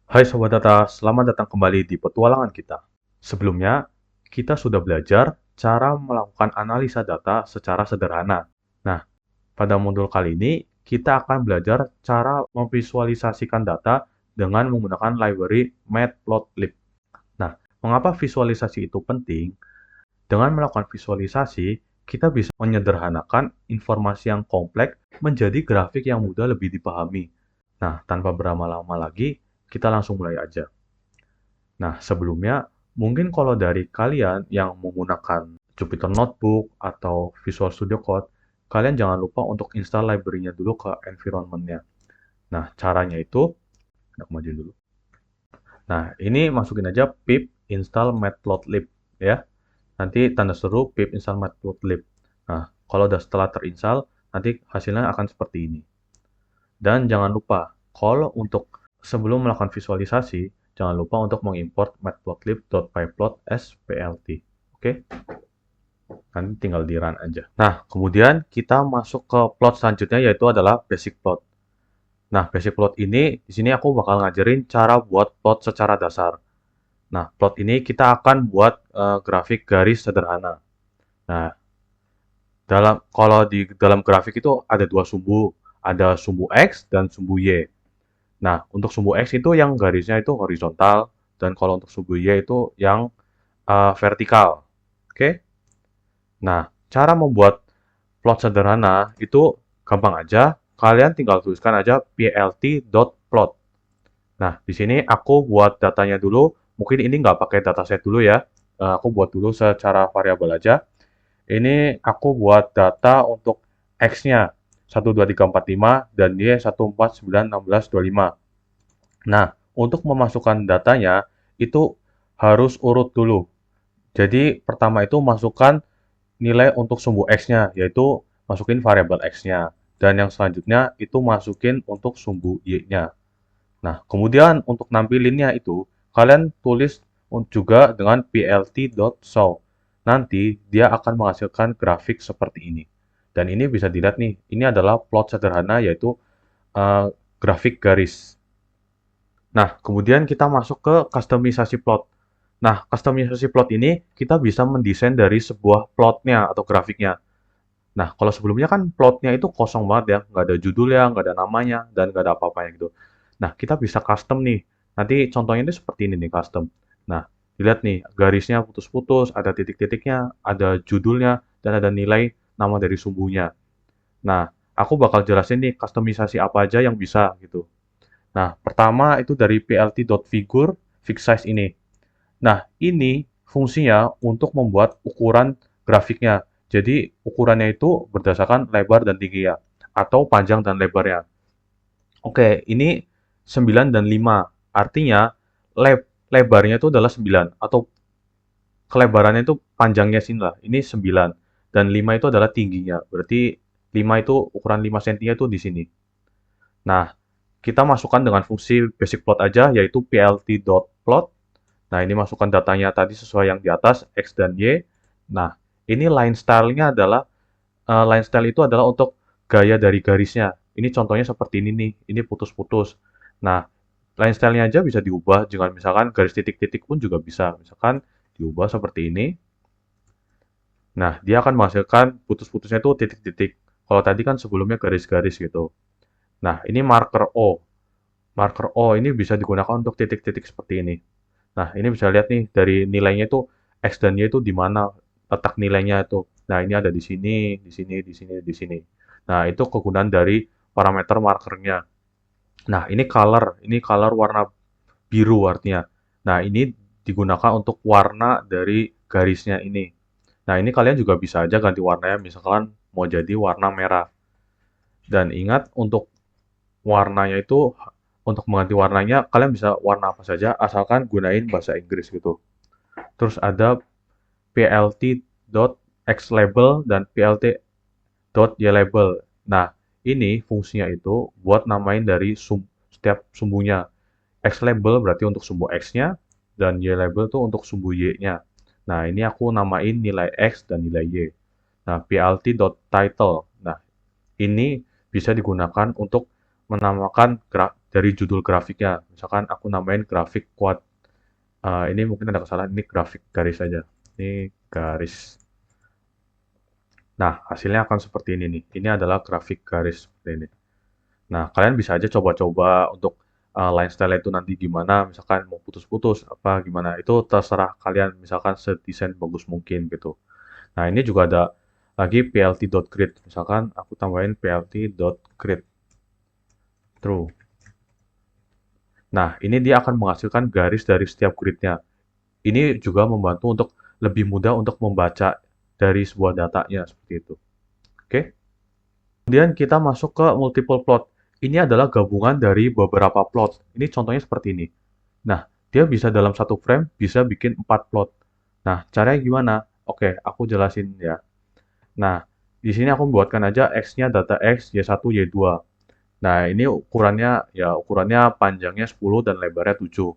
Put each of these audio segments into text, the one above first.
Hai Sobat Data, selamat datang kembali di petualangan kita. Sebelumnya, kita sudah belajar cara melakukan analisa data secara sederhana. Nah, pada modul kali ini, kita akan belajar cara memvisualisasikan data dengan menggunakan library Matplotlib. Nah, mengapa visualisasi itu penting? Dengan melakukan visualisasi, kita bisa menyederhanakan informasi yang kompleks menjadi grafik yang mudah lebih dipahami. Nah, tanpa berlama-lama lagi, kita langsung mulai aja. Nah, sebelumnya, mungkin kalau dari kalian yang menggunakan Jupyter Notebook atau Visual Studio Code, kalian jangan lupa untuk install library-nya dulu ke environment-nya. Nah, caranya itu, aku majuin dulu. Nah, ini masukin aja pip install matplotlib ya. Nanti tanda seru pip install matplotlib. Nah, kalau udah setelah terinstall, nanti hasilnya akan seperti ini. Dan jangan lupa, kalau untuk sebelum melakukan visualisasi, jangan lupa untuk mengimport matplotlib.pyplot as plt. Oke, nanti tinggal di run aja. Nah, kemudian kita masuk ke plot selanjutnya yaitu adalah basic plot. Nah, basic plot ini di sini aku bakal ngajarin cara buat plot secara dasar. Nah, plot ini kita akan buat grafik garis sederhana. Nah, kalau di dalam grafik itu ada dua sumbu, ada sumbu X dan sumbu Y. Nah, untuk sumbu X itu yang garisnya itu horizontal, dan kalau untuk sumbu Y itu yang vertikal. Oke? Nah, cara membuat plot sederhana itu gampang aja. Kalian tinggal tuliskan aja plt.plot. Nah, di sini aku buat datanya dulu. Mungkin ini nggak pakai dataset dulu ya. Aku buat dulu secara variabel aja. Ini aku buat data untuk X-nya 12345 dan Y 149625. Nah, untuk memasukkan datanya itu harus urut dulu. Jadi pertama itu masukkan nilai untuk sumbu X-nya, yaitu masukin variabel X-nya. Dan yang selanjutnya itu masukin untuk sumbu Y-nya. Nah, kemudian untuk nampilinnya itu, kalian tulis juga dengan plt.show. Nanti dia akan menghasilkan grafik seperti ini. Dan ini bisa dilihat nih, ini adalah plot sederhana yaitu uh, grafik garis. Nah, kemudian kita masuk ke kustomisasi plot. Nah, kustomisasi plot ini kita bisa mendesain dari sebuah plotnya atau grafiknya. Nah, kalau sebelumnya kan plotnya itu kosong banget ya, nggak ada judulnya, nggak ada namanya, dan nggak ada apa-apanya gitu. Nah, kita bisa custom nih. Nanti contohnya ini seperti ini nih, custom. Nah, dilihat nih, garisnya putus-putus, ada titik-titiknya, ada judulnya, dan ada nilai nama dari sumbunya. Nah, aku bakal jelasin nih kustomisasi apa aja yang bisa gitu. Nah, pertama itu dari plt.figure fixed size ini. Nah, ini fungsinya untuk membuat ukuran grafiknya. Jadi, ukurannya itu berdasarkan lebar dan tinggi ya, atau panjang dan lebarnya. Oke, ini 9 dan 5. Artinya, lebarnya itu adalah 9, atau kelebarannya itu panjangnya sini lah. Ini 9. Dan 5 itu adalah tingginya. Berarti 5 itu ukuran 5 cm itu di sini. Nah, kita masukkan dengan fungsi basic plot aja, yaitu plt.plot. Nah, ini masukkan datanya tadi sesuai yang di atas, X dan Y. Nah, ini line style-nya adalah, line style itu adalah untuk gaya dari garisnya. Ini contohnya seperti ini nih, ini putus-putus. Nah, line style-nya aja bisa diubah, dengan misalkan garis titik-titik pun juga bisa. Misalkan diubah seperti ini. Nah, dia akan menghasilkan putus-putusnya itu titik-titik. Kalau tadi kan sebelumnya garis-garis gitu. Nah, ini marker O. Marker O ini bisa digunakan untuk titik-titik seperti ini. Nah, ini bisa lihat nih dari nilainya itu X dan Y itu di mana letak nilainya itu. Nah, ini ada di sini, di sini, di sini, di sini. Nah, itu kegunaan dari parameter markernya. Nah, ini color warna biru artinya. Nah, ini digunakan untuk warna dari garisnya ini. Nah, ini kalian juga bisa aja ganti warnanya, misalkan mau jadi warna merah. Dan ingat untuk warnanya itu, untuk mengganti warnanya kalian bisa warna apa saja asalkan gunain bahasa Inggris gitu. Terus ada plt.xlabel dan plt.ylabel. Nah, ini fungsinya itu buat namain dari setiap sumbunya. Xlabel berarti untuk sumbu X-nya, dan ylabel itu untuk sumbu Y-nya. Nah, ini aku namain nilai X dan nilai Y. Nah, plt.title. Nah, ini bisa digunakan untuk menamakan dari judul grafiknya. Misalkan aku namain grafik quad. Ini mungkin ada kesalahan, ini grafik garis aja. Ini garis. Nah, hasilnya akan seperti ini nih. Ini adalah grafik garis seperti ini. Nah, kalian bisa aja coba-coba untuk line style itu nanti gimana, misalkan mau putus-putus, apa gimana. Itu terserah kalian, misalkan sedesain bagus mungkin gitu. Nah, ini juga ada lagi plt.grid. Misalkan aku tambahin plt.grid. True. Nah, ini dia akan menghasilkan garis dari setiap gridnya. Ini juga membantu untuk lebih mudah untuk membaca dari sebuah datanya seperti itu. Oke. Kemudian kita masuk ke multiple plot. Ini adalah gabungan dari beberapa plot. Ini contohnya seperti ini. Nah, dia bisa dalam satu frame bisa bikin 4 plot. Nah, caranya gimana? Oke, aku jelasin ya. Nah, di sini aku buatkan aja X-nya data X, Y1, Y2. Nah, ini ukurannya panjangnya 10 dan lebarnya 7.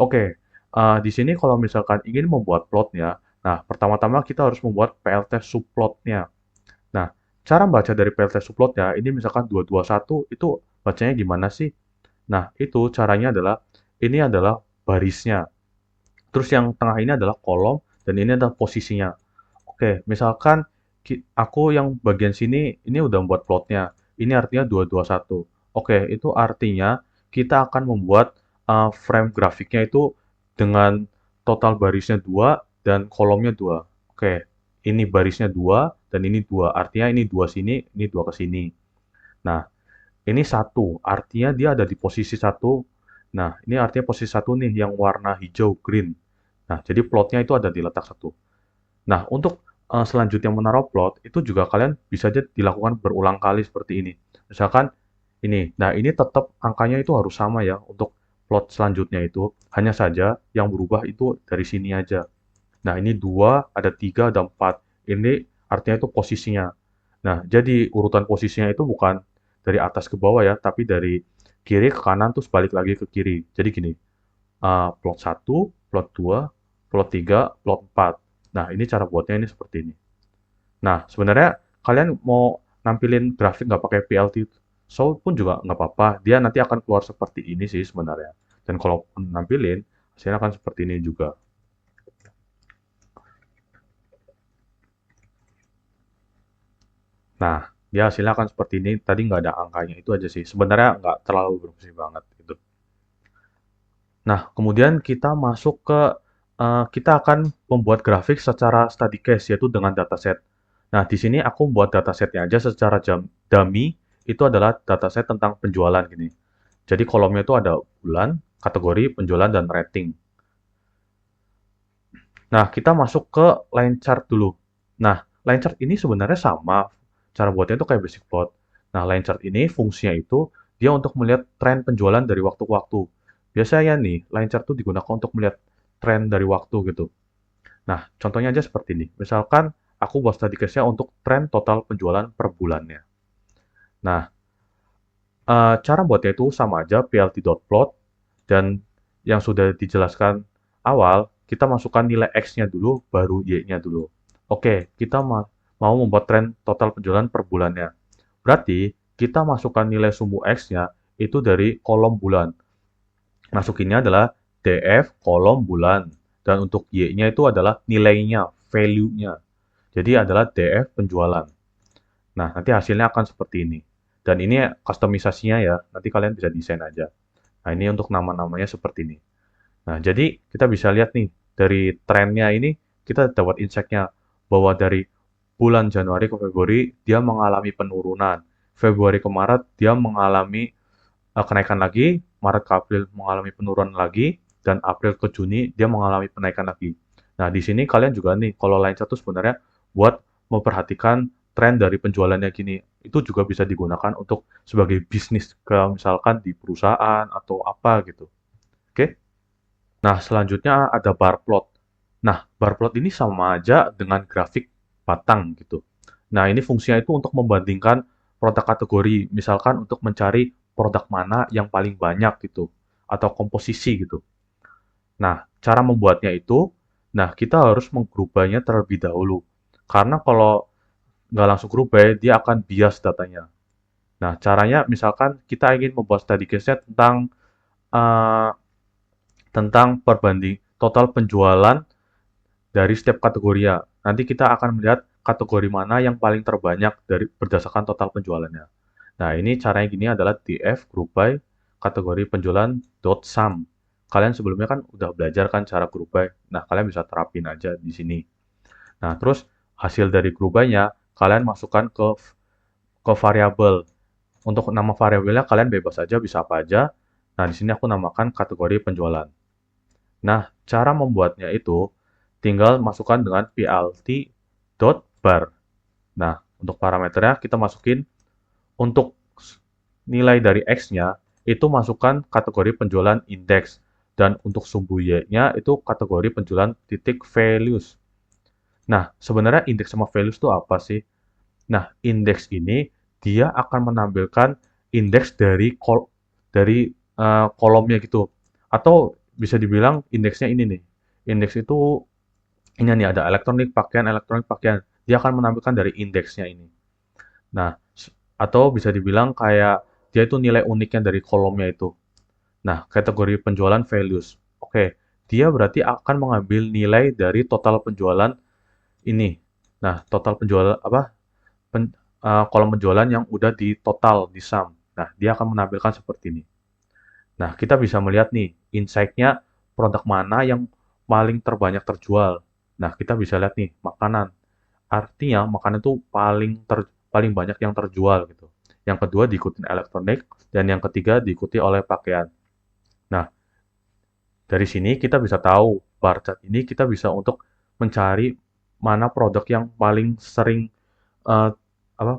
Oke, di sini kalau misalkan ingin membuat plotnya, nah pertama-tama kita harus membuat PLT subplotnya. Nah, cara baca dari PLT subplotnya, ini misalkan 221, itu bacanya gimana sih? Nah, itu caranya adalah, ini adalah barisnya. Terus yang tengah ini adalah kolom, dan ini adalah posisinya. Oke, misalkan aku yang bagian sini, ini udah membuat plotnya. Ini artinya 221. Oke, itu artinya kita akan membuat frame grafiknya itu dengan total barisnya 2 dan kolomnya 2. Oke, ini barisnya 2 dan ini 2. Artinya ini 2 sini, ini 2 ke sini. Nah, ini 1. Artinya dia ada di posisi 1. Nah, ini artinya posisi 1 nih yang warna hijau, green. Nah, jadi plotnya itu ada di letak 1. Nah, untuk selanjutnya menaruh plot, itu juga kalian bisa aja dilakukan berulang kali seperti ini. Misalkan ini. Nah, ini tetap angkanya itu harus sama ya untuk plot selanjutnya itu. Hanya saja yang berubah itu dari sini aja. Nah, ini 2, ada 3, ada 4. Ini artinya itu posisinya. Nah, jadi urutan posisinya itu bukan dari atas ke bawah ya, tapi dari kiri ke kanan terus balik lagi ke kiri. Jadi gini, plot 1, plot 2, plot 3, plot 4. Nah, ini cara buatnya ini seperti ini. Nah, sebenarnya kalian mau nampilin grafik nggak pakai PLT Show pun juga nggak apa-apa. Dia nanti akan keluar seperti ini sih sebenarnya. Dan kalau nampilin, hasilnya akan seperti ini juga. Nah, dia hasilnya akan seperti ini. Tadi nggak ada angkanya, itu aja sih. Sebenarnya nggak terlalu berfungsi banget gitu. Nah, kemudian kita masuk ke, kita akan membuat grafik secara study case, yaitu dengan dataset. Nah, di sini aku membuat datasetnya aja secara dummy, itu adalah dataset tentang penjualan gini. Jadi kolomnya itu ada bulan, kategori, penjualan, dan rating. Nah, kita masuk ke line chart dulu. Nah, line chart ini sebenarnya sama. Cara buatnya itu kayak basic plot. Nah, line chart ini fungsinya itu dia untuk melihat tren penjualan dari waktu ke waktu. Biasanya nih, line chart itu digunakan untuk melihat tren dari waktu gitu. Nah, contohnya aja seperti ini. Misalkan aku buat study case-nya untuk tren total penjualan per bulannya. Nah, cara buatnya itu sama aja plt.plot dan yang sudah dijelaskan awal, kita masukkan nilai X-nya dulu, baru Y-nya dulu. Oke, kita mau membuat tren total penjualan per bulannya. Berarti, kita masukkan nilai sumbu X-nya itu dari kolom bulan. Masukinnya adalah DF kolom bulan. Dan untuk Y-nya itu adalah nilainya, value-nya. Jadi adalah DF penjualan. Nah, nanti hasilnya akan seperti ini. Dan ini customisasinya ya, nanti kalian bisa desain aja. Nah, ini untuk nama-namanya seperti ini. Nah, jadi kita bisa lihat nih, dari trennya ini, kita dapat insight-nya bahwa dari bulan Januari ke Februari, dia mengalami penurunan. Februari ke Maret, dia mengalami kenaikan lagi, Maret ke April mengalami penurunan lagi, dan April ke Juni, dia mengalami penaikan lagi. Nah, di sini kalian juga nih, kalau line chart itu sebenarnya buat memperhatikan tren dari penjualannya gini. Itu juga bisa digunakan untuk sebagai bisnis, ke misalkan di perusahaan atau apa gitu. Oke? Nah, selanjutnya ada bar plot. Nah, bar plot ini sama aja dengan grafik batang gitu. Nah, ini fungsinya itu untuk membandingkan produk kategori, misalkan untuk mencari produk mana yang paling banyak gitu, atau komposisi gitu. Nah, cara membuatnya itu, nah kita harus menggrubahnya terlebih dahulu. Karena kalau nggak langsung grubah, dia akan bias datanya. Nah, caranya misalkan kita ingin membuat study case-nya eh, tentang perbanding total penjualan dari setiap kategori ya. Nanti kita akan melihat kategori mana yang paling terbanyak dari berdasarkan total penjualannya. Nah, ini caranya gini adalah DF group by kategori penjualan dot sum. Kalian sebelumnya kan udah belajar kan cara group by. Nah, kalian bisa terapin aja di sini. Nah, terus hasil dari group by-nya kalian masukkan ke variabel. Untuk nama variabelnya kalian bebas aja, bisa apa aja. Nah, di sini aku namakan kategori penjualan. Nah, cara membuatnya itu tinggal masukkan dengan plt.bar. Nah, untuk parameternya kita masukin untuk nilai dari X-nya itu masukkan kategori penjualan indeks dan untuk sumbu Y-nya itu kategori penjualan titik values. Nah, sebenarnya indeks sama values itu apa sih? Nah, indeks ini dia akan menampilkan indeks dari kolomnya gitu. Atau bisa dibilang indeksnya ini nih. Indeks itu ini nih ada elektronik pakaian. Dia akan menampilkan dari indeksnya ini. Nah, atau bisa dibilang kayak dia itu nilai uniknya dari kolomnya itu. Nah, kategori penjualan values. Oke, dia berarti akan mengambil nilai dari total penjualan ini. Nah, total penjualan apa? Kolom penjualan yang udah di total di sum. Nah, dia akan menampilkan seperti ini. Nah, kita bisa melihat nih insight-nya produk mana yang paling terbanyak terjual. Nah, kita bisa lihat nih makanan. Artinya makanan itu paling banyak yang terjual gitu. Yang kedua diikuti elektronik dan yang ketiga diikuti oleh pakaian. Nah, dari sini kita bisa tahu bar chart ini kita bisa untuk mencari mana produk yang paling sering eh,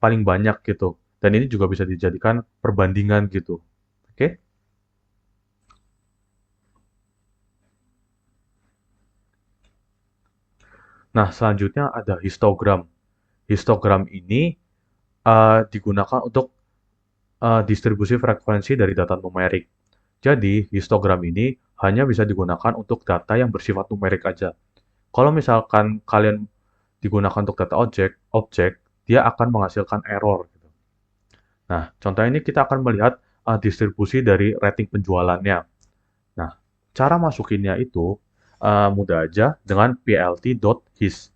paling banyak gitu. Dan ini juga bisa dijadikan perbandingan gitu. Oke? Nah, selanjutnya ada histogram. Histogram ini digunakan untuk distribusi frekuensi dari data numerik. Jadi, histogram ini hanya bisa digunakan untuk data yang bersifat numerik aja. Kalau misalkan kalian digunakan untuk data objek, dia akan menghasilkan error gitu. Nah, contoh ini kita akan melihat distribusi dari rating penjualannya. Nah, cara masukinnya itu mudah aja dengan plt.his.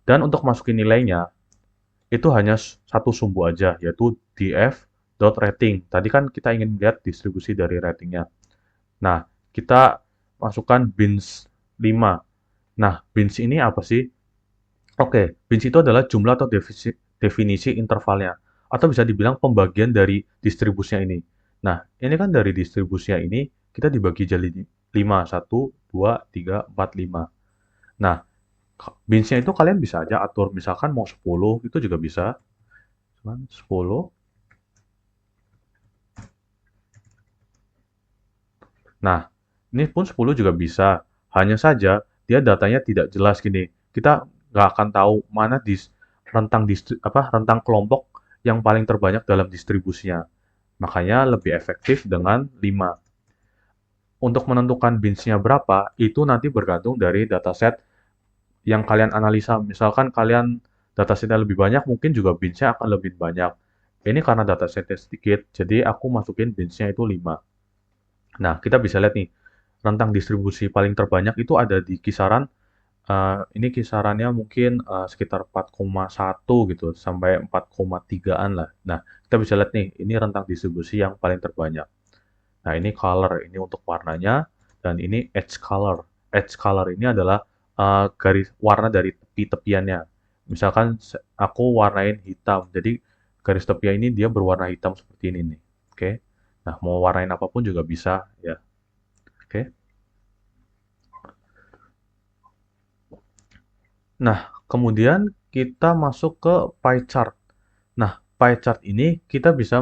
Dan untuk masukin nilainya, itu hanya satu sumbu aja, yaitu df.rating. Tadi kan kita ingin melihat distribusi dari ratingnya. Nah, kita masukkan bins 5. Nah, bins ini apa sih? Oke, bins itu adalah jumlah atau definisi intervalnya. Atau bisa dibilang pembagian dari distribusinya ini. Nah, ini kan dari distribusinya ini, kita dibagi jadi 5, 1, 2, 3, 4, 5. Nah, binsnya itu kalian bisa aja atur, misalkan mau 10, itu juga bisa. 10. Nah, ini pun 10 juga bisa. Hanya saja, dia datanya tidak jelas gini. Kita nggak akan tahu mana rentang kelompok yang paling terbanyak dalam distribusinya. Makanya lebih efektif dengan 5. Untuk menentukan binsnya berapa, itu nanti bergantung dari dataset yang kalian analisa. Misalkan kalian datasetnya lebih banyak, mungkin juga binsnya akan lebih banyak. Ini karena datasetnya sedikit, jadi aku masukin binsnya itu 5. Nah, kita bisa lihat nih, rentang distribusi paling terbanyak itu ada di kisaran, ini kisarannya mungkin sekitar 4,1 gitu, sampai 4,3-an lah. Nah, kita bisa lihat nih, ini rentang distribusi yang paling terbanyak. Nah, ini color, ini untuk warnanya, dan ini edge color. Edge color ini adalah garis warna dari tepi-tepiannya. Misalkan aku warnain hitam, jadi garis tepian ini dia berwarna hitam seperti ini nih. Oke. Nah, mau warnain apapun juga bisa ya. Oke. Nah, kemudian kita masuk ke pie chart. Nah, pie chart ini kita bisa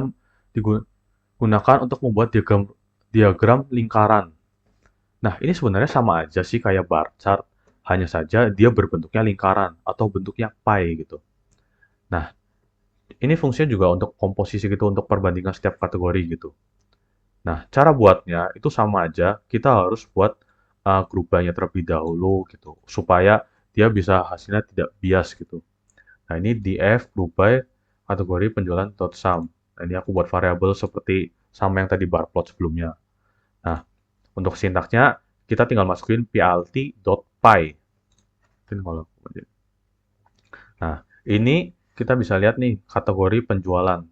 digunakan untuk membuat diagram diagram lingkaran. Nah, ini sebenarnya sama aja sih kayak bar chart, hanya saja dia berbentuknya lingkaran atau bentuknya pie gitu. Nah, ini fungsinya juga untuk komposisi gitu, untuk perbandingan setiap kategori gitu. Nah, cara buatnya itu sama aja, kita harus buat grup by-nya terlebih dahulu gitu, supaya dia bisa hasilnya tidak bias gitu. Nah, ini df group by kategori penjualan dot sum. Nah, ini aku buat variabel seperti sama yang tadi bar plot sebelumnya. Nah, untuk sintaksnya, kita tinggal masukin plt.py. Nah, ini kita bisa lihat nih, kategori penjualan.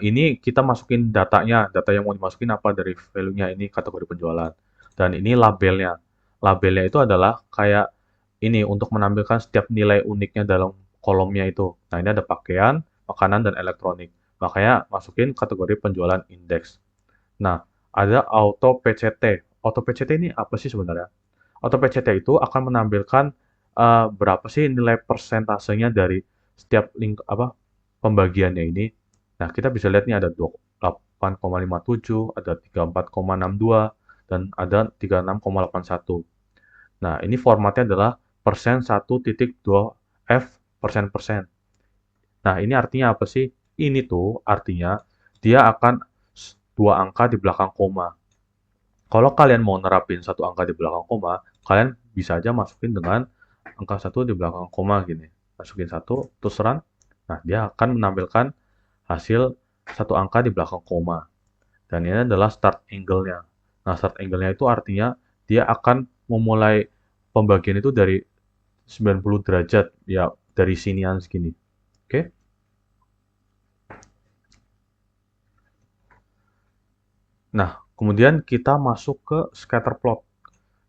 Ini kita masukin datanya, data yang mau dimasukin apa dari value-nya ini kategori penjualan. Dan ini labelnya. Labelnya itu adalah kayak ini untuk menampilkan setiap nilai uniknya dalam kolomnya itu. Nah, ini ada pakaian, makanan, dan elektronik. Makanya masukin kategori penjualan indeks. Nah, ada auto PCT. Auto PCT ini apa sih sebenarnya? Auto PCT itu akan menampilkan berapa sih nilai persentasenya dari setiap link apa pembagiannya ini. Nah, kita bisa lihat nih ada 28,57, ada 34,62, dan ada 36,81. Nah, ini formatnya adalah persen 1,2 F persen persen. Nah, ini artinya apa sih? Ini tuh artinya dia akan dua angka di belakang koma. Kalau kalian mau nerapin satu angka di belakang koma, kalian bisa aja masukin dengan angka satu di belakang koma gini. Masukin satu, terus run. Nah, dia akan menampilkan hasil satu angka di belakang koma. Dan ini adalah start angle-nya. Nah, start angle-nya itu artinya dia akan memulai pembagian itu dari 90 derajat, ya dari sinian segini. Oke? Nah, kemudian kita masuk ke scatter plot.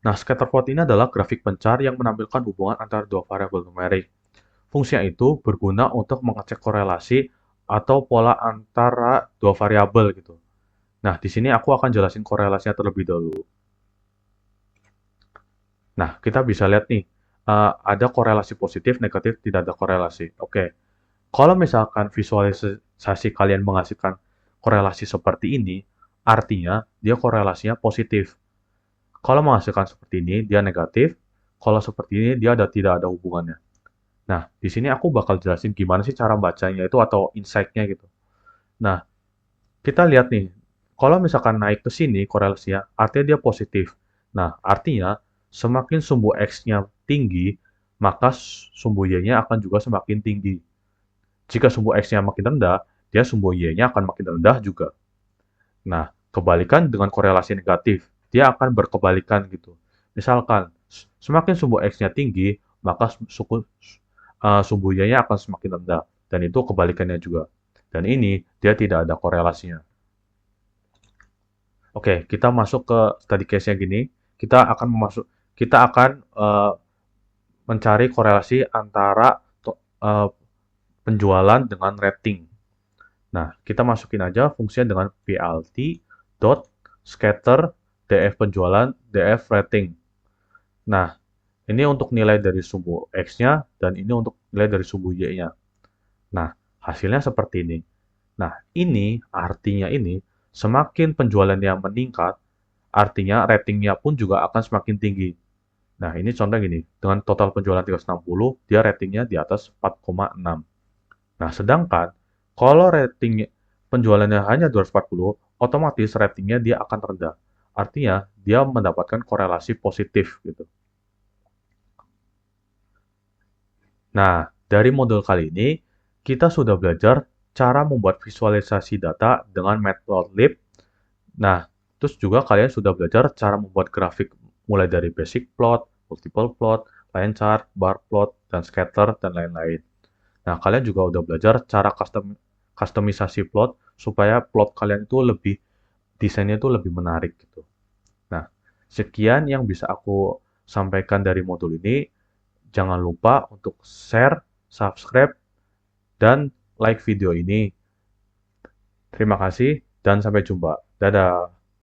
Nah, scatter plot ini adalah grafik pencar yang menampilkan hubungan antara dua variabel numerik. Fungsinya itu berguna untuk mengecek korelasi atau pola antara dua variabel gitu. Nah, di sini aku akan jelasin korelasinya terlebih dahulu. Nah, kita bisa lihat nih, ada korelasi positif, negatif, tidak ada korelasi. Oke, kalau misalkan visualisasi kalian menghasilkan korelasi seperti ini, artinya dia korelasinya positif. Kalau menghasilkan seperti ini, dia negatif. Kalau seperti ini, dia tidak ada hubungannya. Nah, di sini aku bakal jelasin gimana sih cara bacanya itu atau insight-nya gitu. Nah, kita lihat nih, kalau misalkan naik ke sini korelasinya, artinya dia positif. Nah, artinya semakin sumbu X-nya tinggi, maka sumbu Y-nya akan juga semakin tinggi. Jika sumbu X-nya makin rendah, dia sumbu Y-nya akan makin rendah juga. Nah, kebalikan dengan korelasi negatif, dia akan berkebalikan gitu. Misalkan, semakin sumbu X-nya tinggi, maka sumbu Y-nya akan semakin rendah. Dan itu kebalikannya juga. Dan ini, dia tidak ada korelasinya. Oke, kita masuk ke study case-nya gini. Kita akan mencari korelasi antara uh, penjualan dengan rating. Nah, kita masukin aja fungsinya dengan plt.scatter df penjualan df rating. Nah, ini untuk nilai dari sumbu X-nya dan ini untuk nilai dari sumbu Y-nya. Nah, hasilnya seperti ini. Nah, ini artinya ini semakin penjualannya meningkat, artinya ratingnya pun juga akan semakin tinggi. Nah, ini contoh gini, dengan total penjualan 360, dia ratingnya di atas 4,6. Nah, sedangkan kalau rating penjualannya hanya 240, otomatis ratingnya dia akan rendah. Artinya, dia mendapatkan korelasi positif gitu. Nah, dari modul kali ini, kita sudah belajar cara membuat visualisasi data dengan Matplotlib. Nah, terus juga kalian sudah belajar cara membuat grafik mulai dari basic plot, multiple plot, line chart, bar plot, dan scatter, dan lain-lain. Nah, kalian juga udah belajar cara customisasi plot supaya plot kalian itu desainnya itu lebih menarik gitu. Nah, sekian yang bisa aku sampaikan dari modul ini. Jangan lupa untuk share, subscribe, dan like video ini. Terima kasih dan sampai jumpa. Dadah.